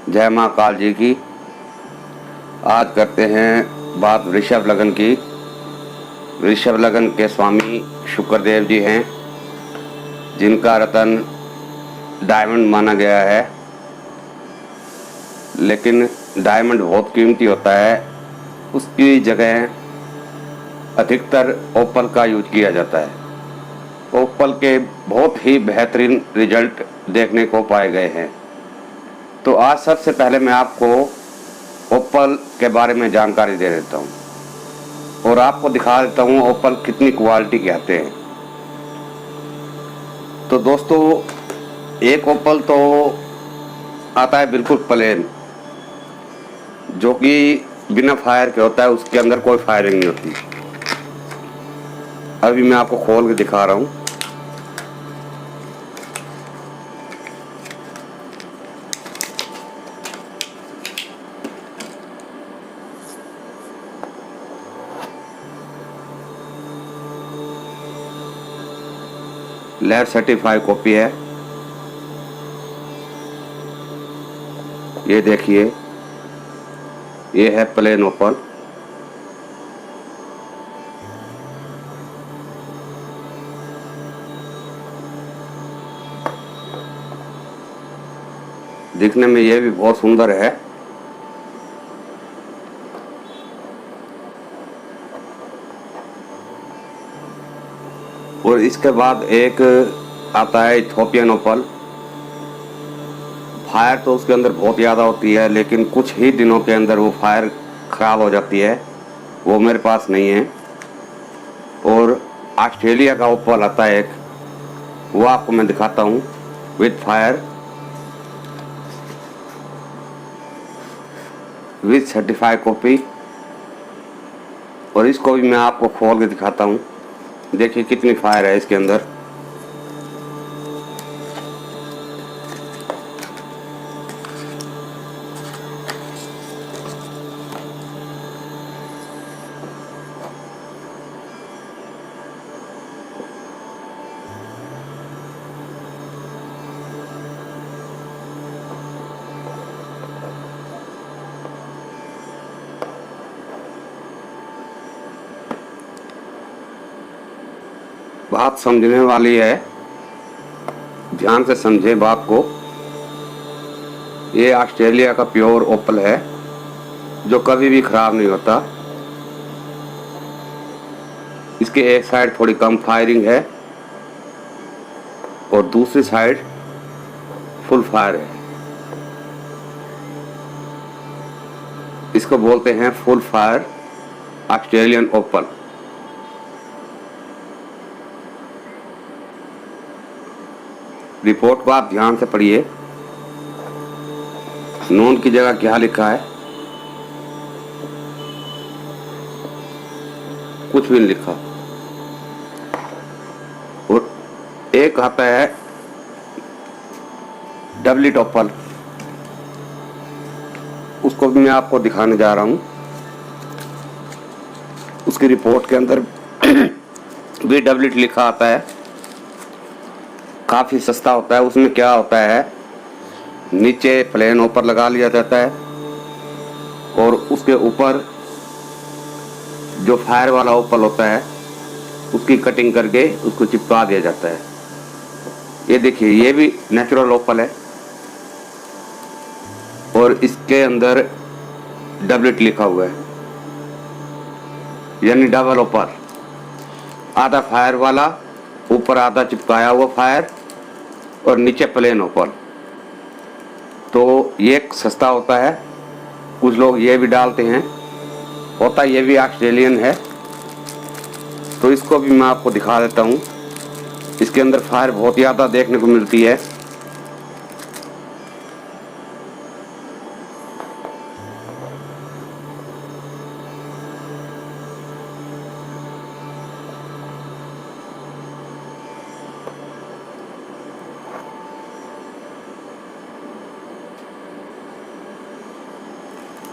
जय माँ काल जी की। आज करते हैं बात वृषभ लग्न की। वृषभ लग्न के स्वामी शुक्रदेव जी हैं, जिनका रतन डायमंड माना गया है। लेकिन डायमंड बहुत कीमती होता है, उसकी जगह अधिकतर ओपल का यूज किया जाता है। ओपल के बहुत ही बेहतरीन रिजल्ट देखने को पाए गए हैं। तो आज सबसे पहले मैं आपको ओपल के बारे में जानकारी दे देता हूँ और आपको दिखा देता हूँ ओपल कितनी क्वालिटी के आते हैं। तो दोस्तों, एक ओपल तो आता है बिल्कुल प्लेन, जो कि बिना फायर के होता है, उसके अंदर कोई फायरिंग नहीं होती। अभी मैं आपको खोल के दिखा रहा हूँ। लैब सर्टिफाइड कॉपी है। ये देखिए, ये है प्लेन ओपल। दिखने में ये भी बहुत सुंदर है। और इसके बाद एक आता है इथोपियन ओपल। फायर तो उसके अंदर बहुत ज़्यादा होती है, लेकिन कुछ ही दिनों के अंदर वो फायर ख़राब हो जाती है। वो मेरे पास नहीं है। और ऑस्ट्रेलिया का ओपल आता है एक, वो आपको मैं दिखाता हूँ with fire, with certified copy. और इसको भी मैं आपको खोल के दिखाता हूँ। देखिए कितनी फायर है इसके अंदर। बात समझने वाली है, ध्यान से समझे बात को। ये ऑस्ट्रेलिया का प्योर ओपल है, जो कभी भी खराब नहीं होता। इसके एक साइड थोड़ी कम फायरिंग है और दूसरी साइड फुल फायर है। इसको बोलते हैं फुल फायर ऑस्ट्रेलियन ओपल। रिपोर्ट को आप ध्यान से पढ़िए। नोन की जगह क्या लिखा है? कुछ भी नहीं लिखा। और एक आता है डबलिट ओपल, उसको भी मैं आपको दिखाने जा रहा हूं। उसकी रिपोर्ट के अंदर भी डबलिट लिखा आता है। काफ़ी सस्ता होता है। उसमें क्या होता है, नीचे प्लेन ऊपर लगा लिया जाता है और उसके ऊपर जो फायर वाला ओपल होता है उसकी कटिंग करके उसको चिपका दिया जाता है। ये देखिए, ये भी नेचुरल ओपल है और इसके अंदर डबलेट लिखा हुआ है, यानी डबल ओपल। आधा फायर वाला, ऊपर आधा चिपकाया हुआ फायर और नीचे प्लेन ओपल। तो ये सस्ता होता है, कुछ लोग ये भी डालते हैं। होता ये भी ऑस्ट्रेलियन है। तो इसको भी मैं आपको दिखा देता हूँ। इसके अंदर फायर बहुत ज़्यादा देखने को मिलती है।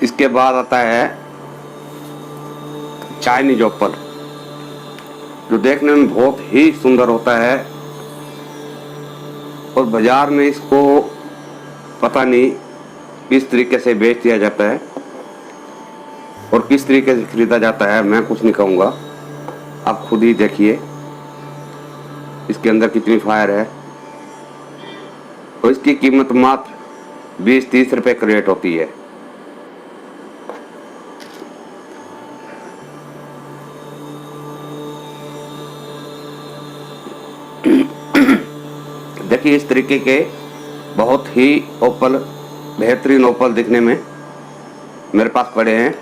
इसके बाद आता है चाइनीज ओपल, जो देखने में बहुत ही सुंदर होता है और बाजार में इसको पता नहीं किस तरीके से बेच दिया जाता है और किस तरीके से खरीदा जाता है, मैं कुछ नहीं कहूँगा, आप खुद ही देखिए इसके अंदर कितनी फायर है। और इसकी कीमत मात्र 20-30 रुपए क्रेट होती है। देखिए इस तरीके के बहुत ही ओपल, बेहतरीन ओपल दिखने में मेरे पास पड़े हैं,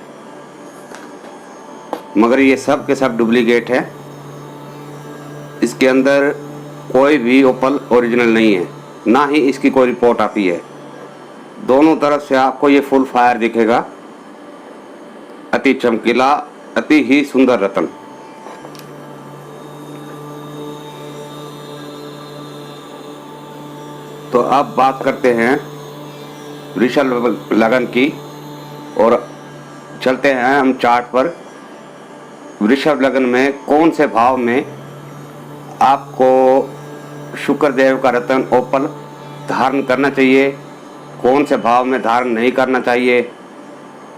मगर ये सब के सब डुप्लीकेट है। इसके अंदर कोई भी ओपल ओरिजिनल नहीं है, ना ही इसकी कोई रिपोर्ट आती है। दोनों तरफ से आपको ये फुल फायर दिखेगा, अति चमकीला, अति ही सुंदर रत्न। तो अब बात करते हैं वृषभ लगन की और चलते हैं हम चार्ट पर। वृषभ लगन में कौन से भाव में आपको शुक्रदेव का रत्न ओपल धारण करना चाहिए, कौन से भाव में धारण नहीं करना चाहिए,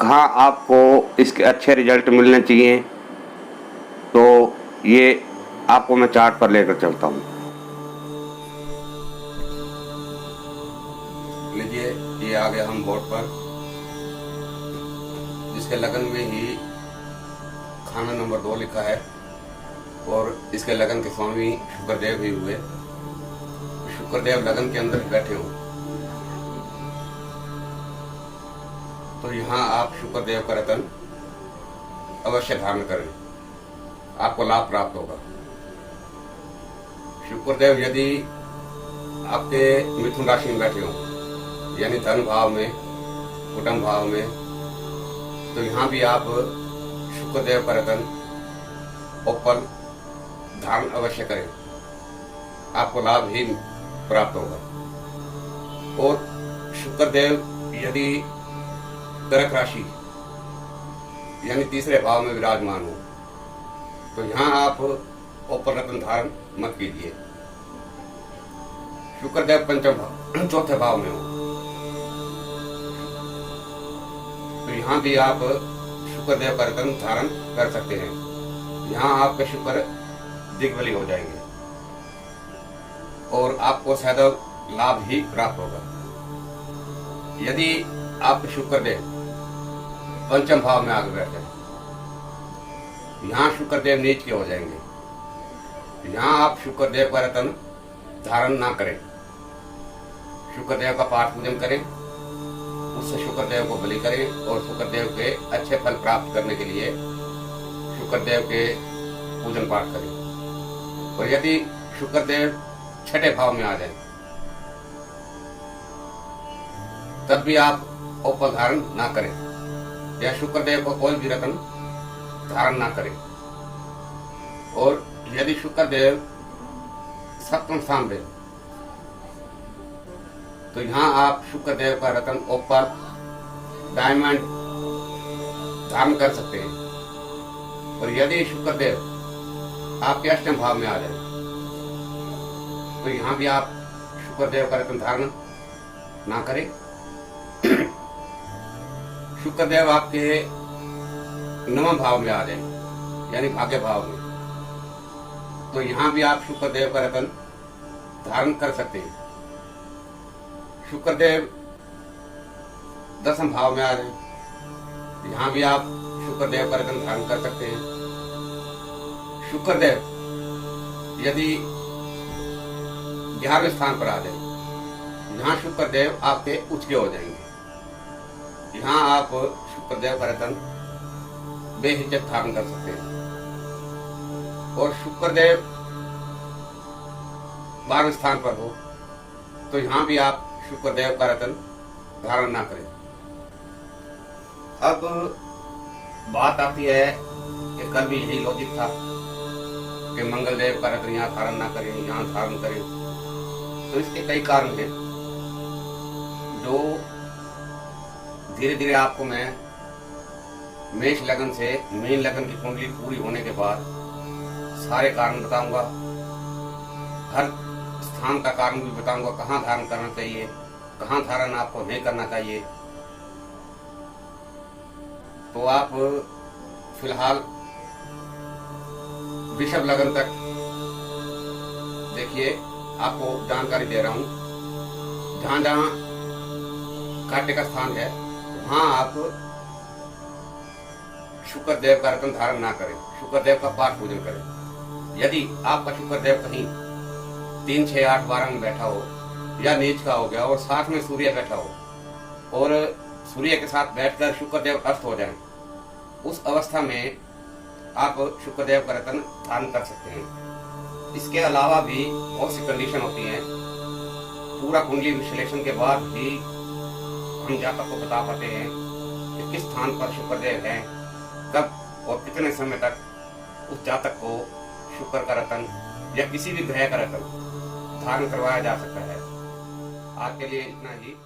कहाँ आपको इसके अच्छे रिजल्ट मिलने चाहिए, तो ये आपको मैं चार्ट पर लेकर चलता हूँ। लीजिए ये आ गया हम बोर्ड पर, जिसके लगन में ही खाना नंबर 2 लिखा है और इसके लगन के स्वामी शुक्रदेव ही हुए। शुक्रदेव लगन के अंदर बैठे हो तो यहाँ आप शुक्रदेव का रत्न अवश्य धारण करें, आपको लाभ प्राप्त होगा। शुक्रदेव यदि आपके मिथुन राशि में बैठे हो, यानी धन भाव में, कुटुंब भाव में, तो यहाँ भी आप शुक्रदेव का रत्न ओपल धारण अवश्य करें, आपको लाभ ही प्राप्त होगा। और शुक्रदेव यदि कर्क राशि यानी तीसरे भाव में विराजमान हो तो यहाँ आप ओपल रत्न धारण मत कीजिए। शुक्रदेव पंचम भाव, चौथे भाव में हो तो यहाँ भी आप शुक्रदेव का रत्न धारण कर सकते हैं। यहाँ आपके शुक्र दिग्बली हो जाएंगे और आपको शायद लाभ ही प्राप्त होगा। यदि आप शुक्रदेव पंचम भाव में आगे बैठ जाए, यहाँ शुक्रदेव नीच के हो जाएंगे। यहाँ आप शुक्रदेव का रत्न धारण ना करें, शुक्रदेव का पाठ पूजन करें, उससे शुक्रदेव को बलि करें और शुक्रदेव के अच्छे फल प्राप्त करने के लिए शुक्रदेव के पूजन पाठ करें। और यदि शुक्रदेव छठे भाव में आ जाए तब भी आप ओपल धारण ना करें या शुक्रदेव को कोई भी रत्न धारण ना करें। और यदि शुक्रदेव सप्तम स्थान पे तो यहाँ आप शुक्रदेव का रत्न ओपल डायमंड धारण कर सकते हैं। और यदि शुक्रदेव आपके अष्टम भाव में आ जाए तो यहाँ भी आप शुक्रदेव का रत्न धारण ना करें। शुक्रदेव आपके नवम भाव में आ जाए यानी भाग्य भाव में तो यहाँ भी आप शुक्रदेव का रत्न धारण कर सकते हैं। शुक्रदेव दसम भाव में आ जाए, यहाँ भी आप शुक्रदेव का रत्न धारण कर सकते हैं। शुक्रदेव यदि 11वें स्थान पर आ जाए, यहाँ शुक्रदेव आपके उच्च के हो जाएंगे। यहाँ आप शुक्रदेव का रत्न बेहिचक धारण कर सकते हैं। और शुक्रदेव 12वें स्थान पर हो तो यहाँ भी आप शुक्रदेव का रत्न धारण ना करें। अब बात आती है कि कल भी यही लॉजिक था कि मंगल देव का रत्न यहाँ धारण ना करें, यहाँ धारण करें। तो इसके कई कारण हैं जो धीरे धीरे आपको मैं मेष लगन से मीन लगन की कुंडली पूरी होने के बाद सारे कारण बताऊंगा। हर स्थान का कारण भी बताऊंगा, कहाँ धारण करना चाहिए, कहाँ धारण आपको नहीं करना चाहिए। तो आप फिलहाल वृषभ लगन तक देखिए, आपको जानकारी दे रहा हूं। जहां जहां काटे का स्थान है वहां आप शुक्रदेव का रत्न धारण ना करें, शुक्रदेव का पाठ पूजन करें। यदि आपका शुक्रदेव कहीं 3, 6, 8, 12 में बैठा हो या नीच का हो गया और साथ में सूर्य बैठा हो और सूर्य के साथ बैठकर शुक्रदेव अस्त हो जाए, उस अवस्था में आप शुक्रदेव का रत्न धारण कर सकते हैं। इसके अलावा भी बहुत सी कंडीशन होती हैं। पूरा कुंडली विश्लेषण के बाद भी हम जातक को बता पाते हैं कि किस स्थान पर शुक्रदेव है, कब और कितने समय तक उस जातक को शुक्र का रत्न या किसी भी ग्रह का रत्न धारण करवाया जा सकता है। आज के लिए इतना ही।